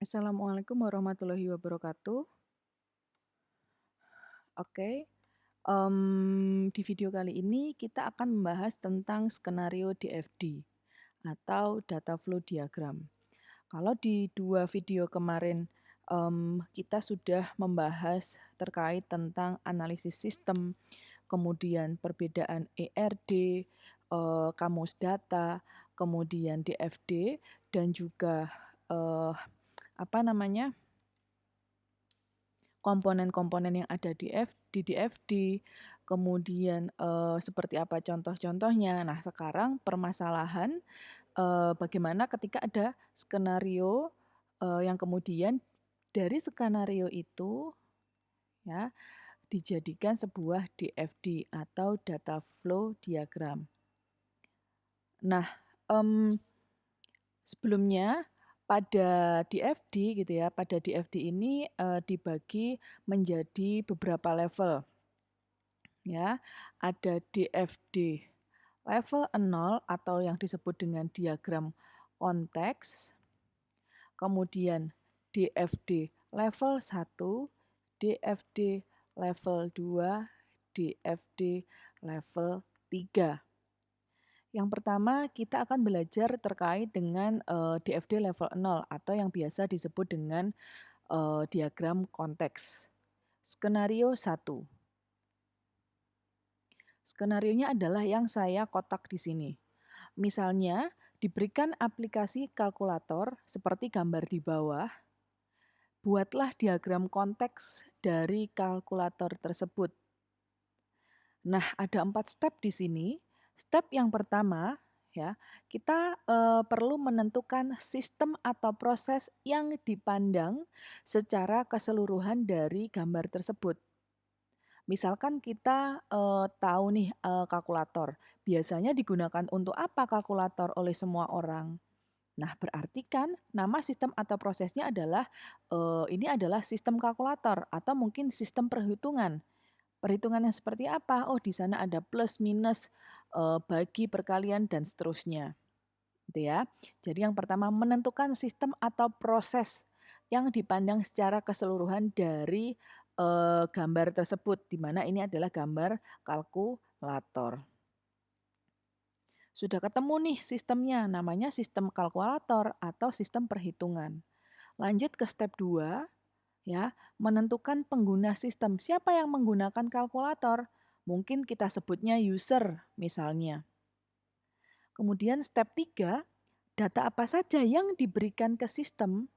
Assalamualaikum warahmatullahi wabarakatuh. Oke, di video kali ini kita akan membahas tentang skenario DFD atau data flow diagram. Kalau di dua video kemarin kita sudah membahas terkait tentang analisis sistem, kemudian perbedaan ERD, kamus data, kemudian DFD, dan juga apa namanya komponen-komponen yang ada di DFD, kemudian seperti apa contoh-contohnya. Nah, sekarang permasalahan bagaimana ketika ada skenario yang kemudian dari skenario itu ya dijadikan sebuah DFD atau data flow diagram. Nah, sebelumnya pada DFD gitu ya, pada DFD ini dibagi menjadi beberapa level. Ya, ada DFD level 0 atau yang disebut dengan diagram konteks, kemudian DFD level 1, DFD level 2, DFD level 3. Yang pertama kita akan belajar terkait dengan DFD level 0 atau yang biasa disebut dengan diagram konteks. Skenario 1. Skenarionya adalah yang saya kotak di sini. Misalnya, diberikan aplikasi kalkulator seperti gambar di bawah, buatlah diagram konteks dari kalkulator tersebut. Nah, ada 4 step di sini. Step yang pertama, ya, kita perlu menentukan sistem atau proses yang dipandang secara keseluruhan dari gambar tersebut. Misalkan kita tahu nih kalkulator, biasanya digunakan untuk apa kalkulator oleh semua orang? Nah, berarti kan nama sistem atau prosesnya adalah ini adalah sistem kalkulator atau mungkin sistem perhitungan. Perhitungannya seperti apa? Oh, di sana ada plus, minus, bagi, perkalian, dan seterusnya. Gitu ya. Jadi yang pertama menentukan sistem atau proses yang dipandang secara keseluruhan dari gambar tersebut, di mana ini adalah gambar kalkulator. Sudah ketemu nih sistemnya, namanya sistem kalkulator atau sistem perhitungan. Lanjut ke step 2, ya, menentukan pengguna sistem. Siapa yang menggunakan kalkulator? Mungkin kita sebutnya user misalnya. Kemudian step 3, data apa saja yang diberikan ke sistem.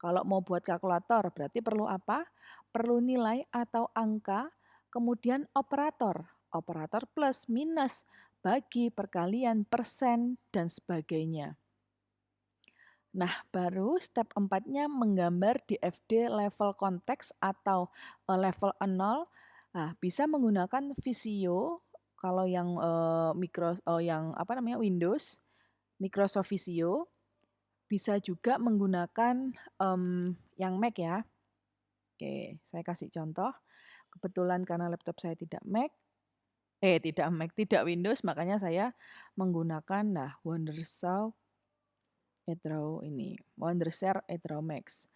Kalau mau buat kalkulator berarti perlu apa? Perlu nilai atau angka, kemudian operator. Operator plus, minus, bagi, perkalian, persen, dan sebagainya. Nah, baru step 4-nya menggambar DFD level konteks atau level 0. Nah, bisa menggunakan Visio kalau yang Windows, Microsoft Visio. Bisa juga menggunakan yang Mac ya. Oke, saya kasih contoh. Kebetulan karena laptop saya tidak tidak Windows, makanya saya menggunakan Wondershare Edraw Max.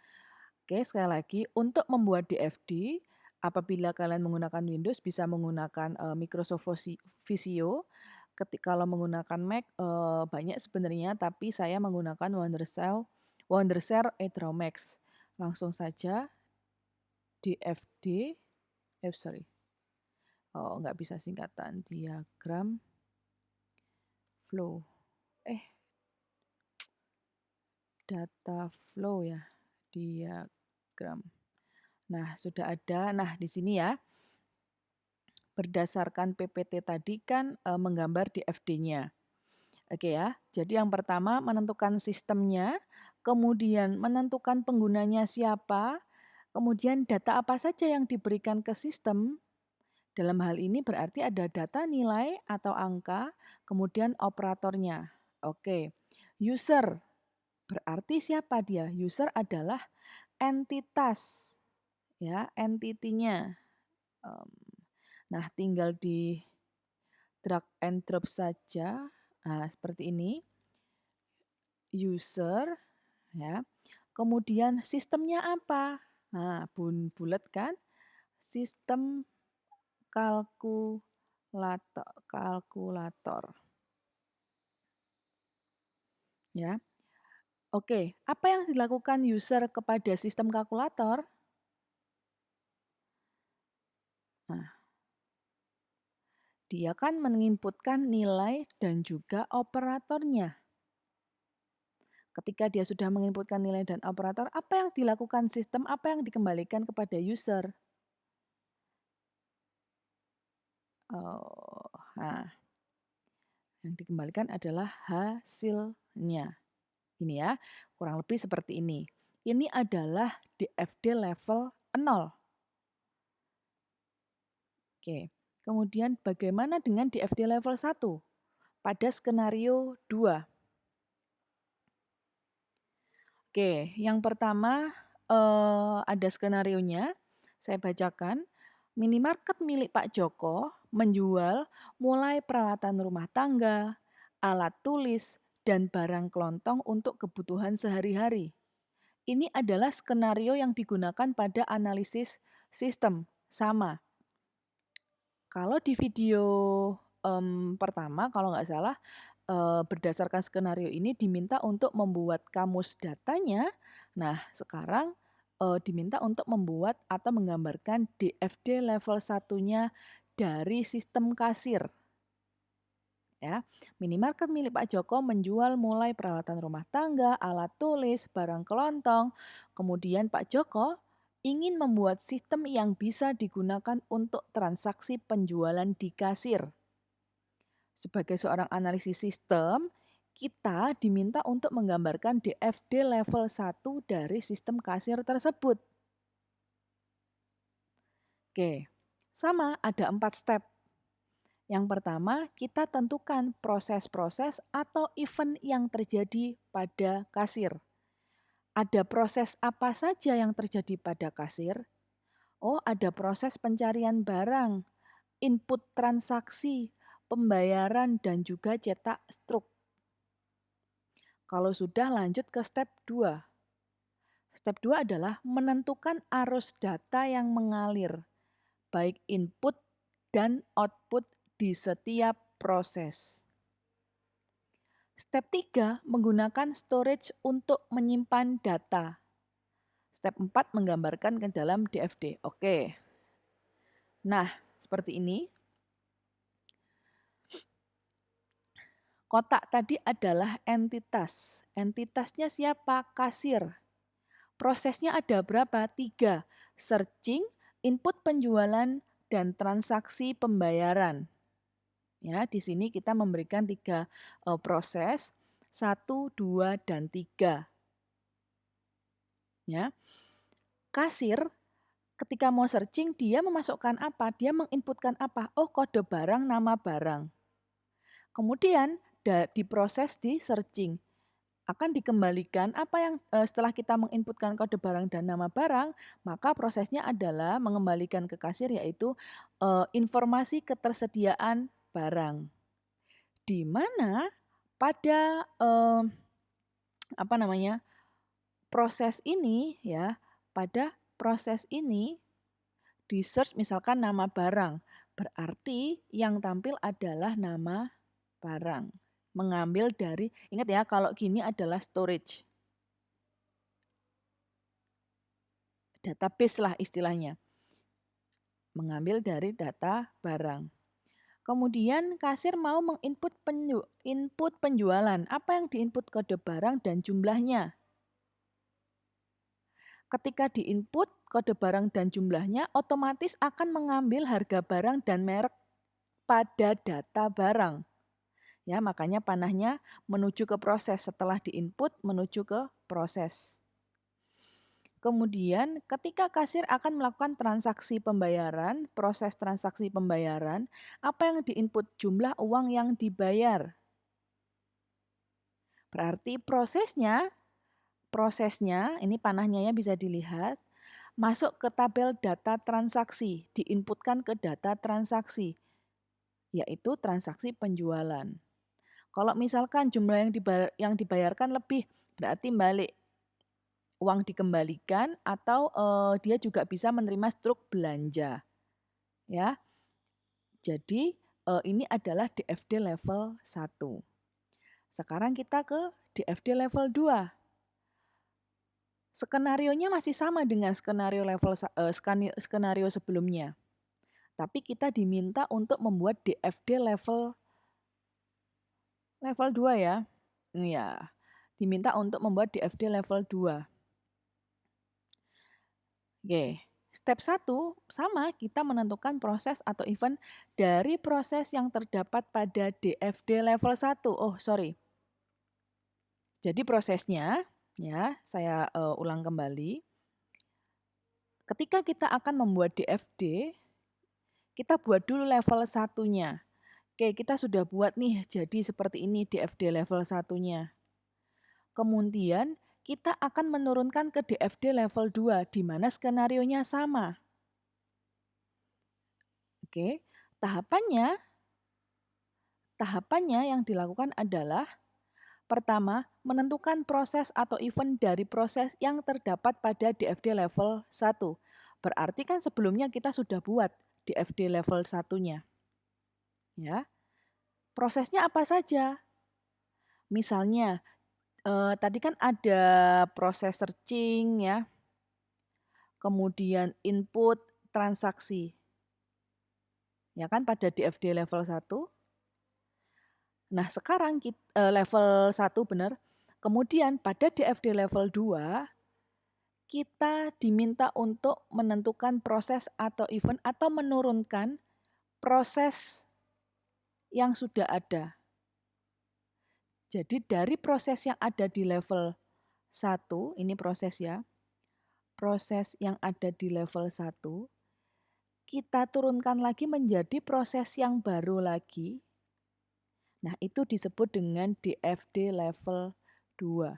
Oke, sekali lagi untuk membuat DFD, apabila kalian menggunakan Windows bisa menggunakan Microsoft Visio. Kalau menggunakan Mac banyak sebenarnya, tapi saya menggunakan Wondershare Edraw Max. Langsung saja DFD, nggak bisa singkatan, diagram flow, data flow ya, diagram. Nah, sudah ada. Nah, di sini ya, berdasarkan PPT tadi kan menggambar DFD-nya. Oke ya, jadi yang pertama menentukan sistemnya, kemudian menentukan penggunanya siapa, kemudian data apa saja yang diberikan ke sistem. Dalam hal ini berarti ada data nilai atau angka, kemudian operatornya. Oke, user berarti siapa dia? User adalah entitas, ya, entity-nya. Nah, tinggal di drag and drop saja. Nah, seperti ini. User, ya. Kemudian sistemnya apa? Nah, bulat kan? Sistem kalkulator. Ya. Oke, apa yang dilakukan user kepada sistem kalkulator? Nah, dia kan menginputkan nilai dan juga operatornya. Ketika dia sudah menginputkan nilai dan operator, apa yang dilakukan sistem, apa yang dikembalikan kepada user? Nah, yang dikembalikan adalah hasilnya. Ini ya, kurang lebih seperti ini. Ini adalah DFD level 0. Oke, kemudian bagaimana dengan DFD level 1 pada skenario 2? Oke, yang pertama ada skenarionya, saya bacakan. Minimarket milik Pak Joko menjual mulai peralatan rumah tangga, alat tulis, dan barang kelontong untuk kebutuhan sehari-hari. Ini adalah skenario yang digunakan pada analisis sistem. Sama. Kalau di video pertama, kalau nggak salah, berdasarkan skenario ini diminta untuk membuat kamus datanya. Nah, sekarang diminta untuk membuat atau menggambarkan DFD level 1-nya dari sistem kasir. Ya, minimarket milik Pak Joko menjual mulai peralatan rumah tangga, alat tulis, barang kelontong. Kemudian Pak Joko ingin membuat sistem yang bisa digunakan untuk transaksi penjualan di kasir. Sebagai seorang analisis sistem, kita diminta untuk menggambarkan DFD level 1 dari sistem kasir tersebut. Oke, sama ada 4 step. Yang pertama, kita tentukan proses-proses atau event yang terjadi pada kasir. Ada proses apa saja yang terjadi pada kasir? Oh, ada proses pencarian barang, input transaksi, pembayaran, dan juga cetak struk. Kalau sudah, lanjut ke step 2. Step 2 adalah menentukan arus data yang mengalir, baik input dan output di setiap proses. Step 3 menggunakan storage untuk menyimpan data. Step 4 menggambarkan ke dalam DFD. Oke. Nah, seperti ini. Kotak tadi adalah entitas. Entitasnya siapa? Kasir. Prosesnya ada berapa? 3. Searching, input penjualan, dan transaksi pembayaran. Ya, di sini kita memberikan 3 proses, 1, 2, dan 3. Ya. Kasir ketika mau searching, dia memasukkan apa? Dia menginputkan apa? Oh, kode barang, nama barang. Kemudian diproses di searching. Akan dikembalikan apa yang setelah kita menginputkan kode barang dan nama barang, maka prosesnya adalah mengembalikan ke kasir, yaitu informasi ketersediaan barang. Di mana pada proses ini ya, pada proses ini di search misalkan nama barang, berarti yang tampil adalah nama barang. Mengambil dari, ingat ya, kalau gini adalah storage. Database lah istilahnya. Mengambil dari data barang. Kemudian kasir mau menginput input penjualan. Apa yang diinput? Kode barang dan jumlahnya. Ketika diinput kode barang dan jumlahnya, otomatis akan mengambil harga barang dan merek pada data barang. Ya, makanya panahnya menuju ke proses, setelah diinput menuju ke proses. Kemudian ketika kasir akan melakukan transaksi pembayaran, proses transaksi pembayaran, apa yang diinput? Jumlah uang yang dibayar. Berarti prosesnya ini panahnya ya bisa dilihat, masuk ke tabel data transaksi, diinputkan ke data transaksi, yaitu transaksi penjualan. Kalau misalkan jumlah yang dibayarkan lebih, berarti balik. uang dikembalikan atau dia juga bisa menerima struk belanja, ya. Jadi ini adalah DFD level 1. Sekarang kita ke DFD level 2. Skenarionya masih sama dengan skenario sebelumnya. Tapi kita diminta untuk membuat DFD level 2 ya. Iya, diminta untuk membuat DFD level 2. Oke, step 1 sama, kita menentukan proses atau event dari proses yang terdapat pada DFD level 1. Oh, sorry. Jadi prosesnya, ya, saya ulang kembali. Ketika kita akan membuat DFD, kita buat dulu level 1-nya. Oke, kita sudah buat nih, jadi seperti ini DFD level 1-nya. Kemudian kita akan menurunkan ke DFD level 2, di mana skenarionya sama. Oke, tahapannya yang dilakukan adalah pertama, menentukan proses atau event dari proses yang terdapat pada DFD level 1. Berarti kan sebelumnya kita sudah buat DFD level 1-nya. Ya. Prosesnya apa saja? Misalnya, tadi kan ada proses searching ya, kemudian input transaksi. Ya kan pada DFD level 1. Nah, sekarang level 1 benar. Kemudian pada DFD level 2 kita diminta untuk menentukan proses atau event atau menurunkan proses yang sudah ada. Jadi dari proses yang ada di level 1, ini proses ya, proses yang ada di level 1, kita turunkan lagi menjadi proses yang baru lagi. Nah, itu disebut dengan DFD level 2.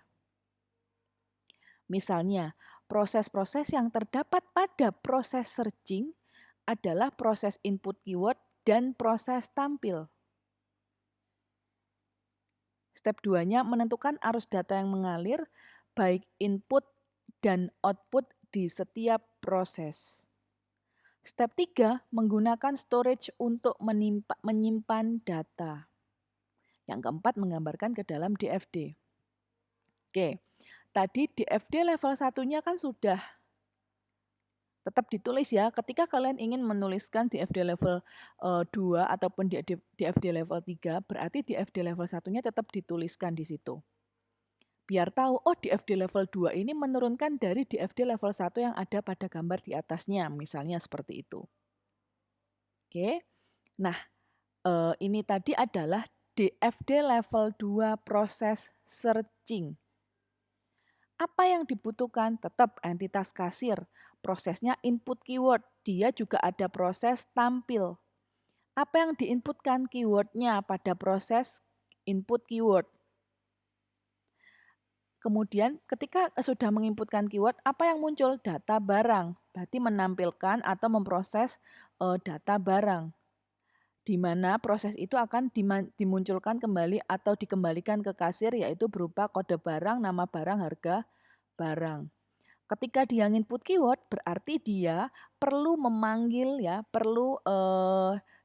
Misalnya, proses-proses yang terdapat pada proses searching adalah proses input keyword dan proses tampil. Step 2-nya menentukan arus data yang mengalir, baik input dan output di setiap proses. Step 3, menggunakan storage untuk menyimpan data. Yang keempat, menggambarkan ke dalam DFD. Oke, tadi DFD level 1-nya kan sudah tetap ditulis ya. Ketika kalian ingin menuliskan DFD level 2 ataupun DFD level 3, berarti DFD level 1-nya tetap dituliskan di situ. Biar tahu, oh DFD level 2 ini menurunkan dari DFD level 1 yang ada pada gambar di atasnya, misalnya seperti itu. Oke, nah ini tadi adalah DFD level 2 proses searching. Apa yang dibutuhkan? Tetap entitas kasir. Prosesnya input keyword. Dia juga ada proses tampil. Apa yang diinputkan? Keywordnya pada proses input keyword. Kemudian ketika sudah menginputkan keyword, apa yang muncul? Data barang. Berarti menampilkan atau memproses data barang. Di mana proses itu akan dimunculkan kembali atau dikembalikan ke kasir, yaitu berupa kode barang, nama barang, harga barang. Ketika dia input keyword, berarti dia perlu memanggil ya, perlu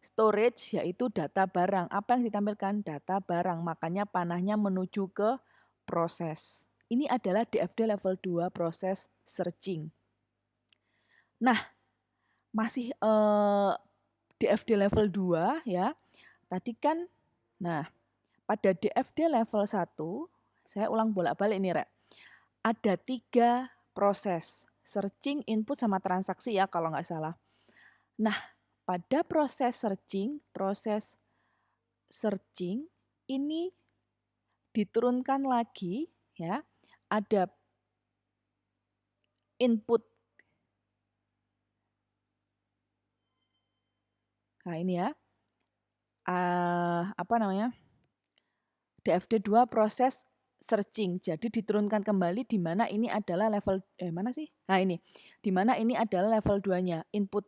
storage, yaitu data barang. Apa yang ditampilkan? Data barang. Makanya panahnya menuju ke proses. Ini adalah DFD level 2 proses searching. Nah, masih DFD level 2 ya. Tadi kan, nah pada DFD level 1, saya ulang bolak-balik nih Rek. Ada 3 proses, searching, input, sama transaksi ya kalau nggak salah. Nah, pada proses searching ini diturunkan lagi ya, ada input. Nah ini ya, DFD 2 proses searching. Jadi diturunkan kembali di mana ini adalah level mana sih? Nah ini. Di mana ini adalah level 2-nya, input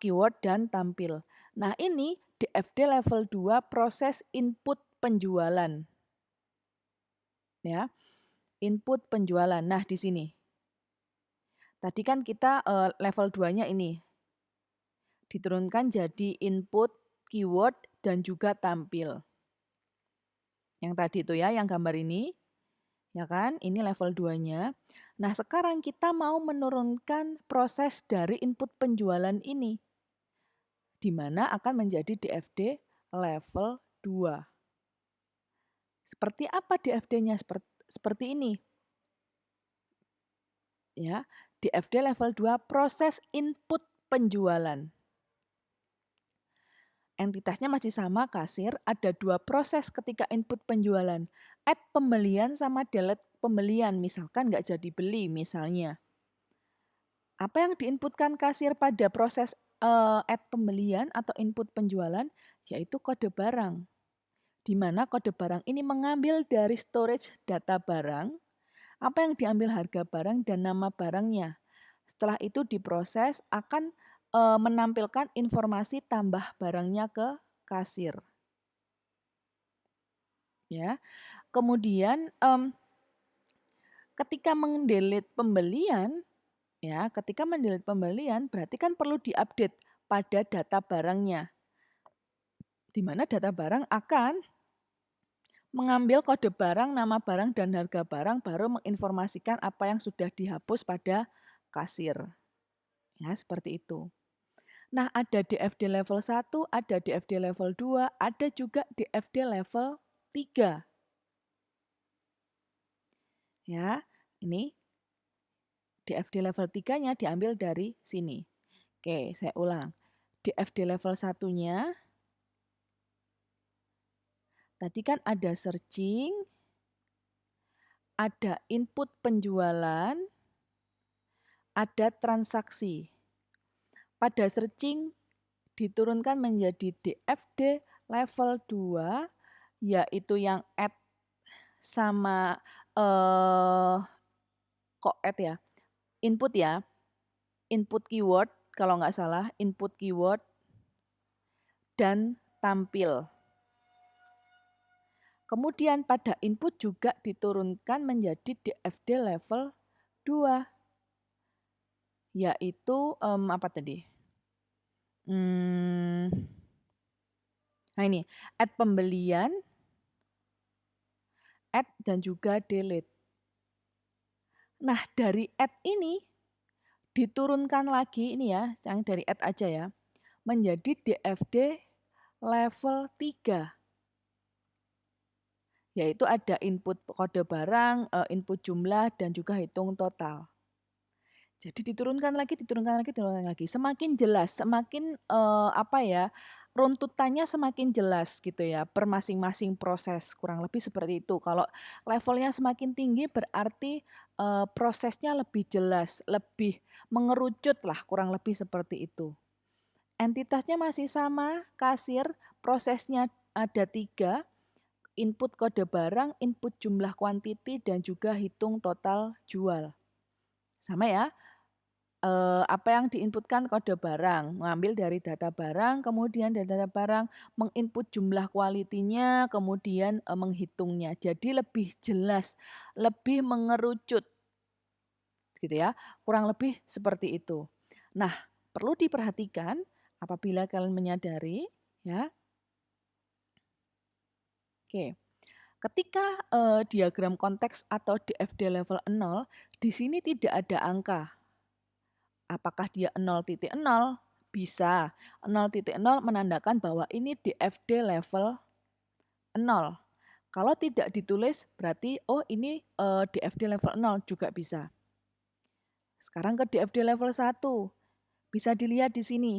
keyword dan tampil. Nah, ini DFD level 2 proses input penjualan. Ya. input penjualan. Nah, di sini. Tadi kan kita level 2-nya ini diturunkan jadi input, keyword, dan juga tampil. Yang tadi itu ya, yang gambar ini, ya kan? Ini level 2-nya. Nah, sekarang kita mau menurunkan proses dari input penjualan ini, di mana akan menjadi DFD level 2. Seperti apa DFD-nya? Seperti ini. Ya, DFD level 2 proses input penjualan. Entitasnya masih sama, kasir. Ada 2 proses ketika input penjualan. Add pembelian sama delete pembelian. Misalkan nggak jadi beli misalnya. Apa yang diinputkan kasir pada proses add pembelian atau input penjualan? Yaitu kode barang. Di mana kode barang ini mengambil dari storage data barang, apa yang diambil harga barang dan nama barangnya. Setelah itu diproses akan menampilkan informasi tambah barangnya ke kasir. Ya. Kemudian ketika mendelete pembelian, ya, ketika mendelete pembelian berarti kan perlu diupdate pada data barangnya. Di mana data barang akan mengambil kode barang, nama barang, dan harga barang, baru menginformasikan apa yang sudah dihapus pada kasir. Ya, seperti itu. Nah, ada DFD level 1, ada DFD level 2, ada juga DFD level 3. Ya, ini DFD level 3-nya diambil dari sini. Oke, saya ulang. DFD level 1-nya, tadi kan ada searching, ada input penjualan, ada transaksi. Pada searching diturunkan menjadi DFD level 2, yaitu yang add sama kok add ya? Input ya. Input keyword, kalau nggak salah, input keyword dan tampil. Kemudian pada input juga diturunkan menjadi DFD level 2, yaitu apa tadi? Nah ini, add pembelian, add dan juga delete. Nah dari add ini diturunkan lagi, ini ya, yang dari add aja ya, menjadi DFD level 3. Yaitu ada input kode barang, input jumlah, dan juga hitung total. Jadi diturunkan lagi, diturunkan lagi, diturunkan lagi. Semakin jelas, semakin runtutannya semakin jelas gitu ya, per masing-masing proses, kurang lebih seperti itu. Kalau levelnya semakin tinggi berarti prosesnya lebih jelas, lebih mengerucut lah, kurang lebih seperti itu. Entitasnya masih sama, kasir, prosesnya ada 3, input kode barang, input jumlah kuantiti, dan juga hitung total jual. Sama ya, apa yang diinputkan kode barang, mengambil dari data barang, kemudian dari data barang menginput jumlah kualitinya, kemudian menghitungnya. Jadi lebih jelas, lebih mengerucut, gitu ya. Kurang lebih seperti itu. Nah, perlu diperhatikan apabila kalian menyadari, ya. Oke. Ketika diagram konteks atau DFD level 0, di sini tidak ada angka. Apakah dia 0,0? Bisa. 0,0 menandakan bahwa ini DFD level 0. Kalau tidak ditulis berarti oh ini DFD level 0 juga bisa. Sekarang ke DFD level 1. Bisa dilihat di sini.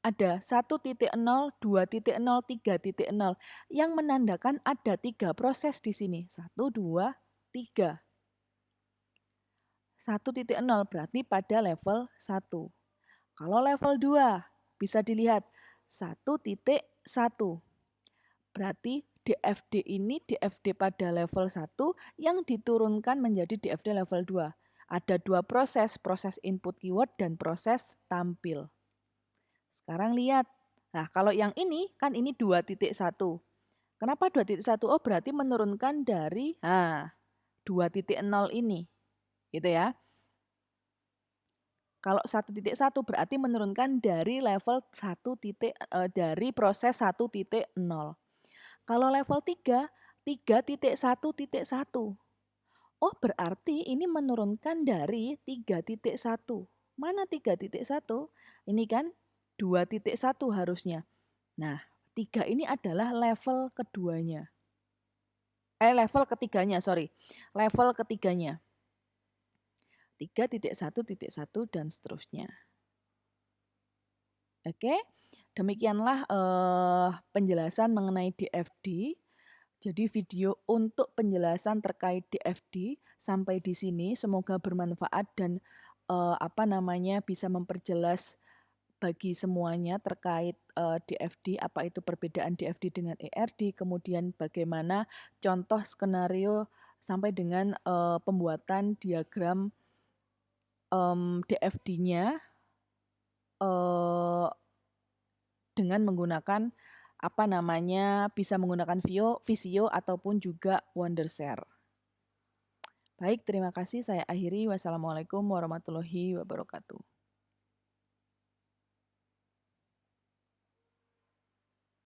Ada 1,0, 2,0, 3,0 yang menandakan ada 3 proses di sini. 1, 2, 3. 1,0 berarti pada level 1. Kalau level 2 bisa dilihat 1,1. Berarti DFD ini DFD pada level 1 yang diturunkan menjadi DFD level 2. Ada 2 proses, proses input keyword dan proses tampil. Sekarang lihat. Nah, kalau yang ini kan ini 2,1. Kenapa 2,1? Oh, berarti menurunkan dari 2.0 ini, gitu ya. Kalau 1.1 berarti menurunkan dari level dari proses 1.0. Kalau level 3, 3.1.1. Oh, berarti ini menurunkan dari 3.1. Mana 3.1? Ini kan 2.1 harusnya. Nah, 3 ini adalah level keduanya. Level ketiganya, sorry. Level ketiganya. 3.1.1 dan seterusnya. Oke, demikianlah penjelasan mengenai DFD. Jadi video untuk penjelasan terkait DFD sampai di sini semoga bermanfaat dan bisa memperjelas bagi semuanya terkait DFD, apa itu perbedaan DFD dengan ERD, kemudian bagaimana contoh skenario sampai dengan pembuatan diagram DFD-nya dengan menggunakan bisa menggunakan Visio ataupun juga Wondershare. Baik, terima kasih. Saya akhiri. Wassalamualaikum warahmatullahi wabarakatuh.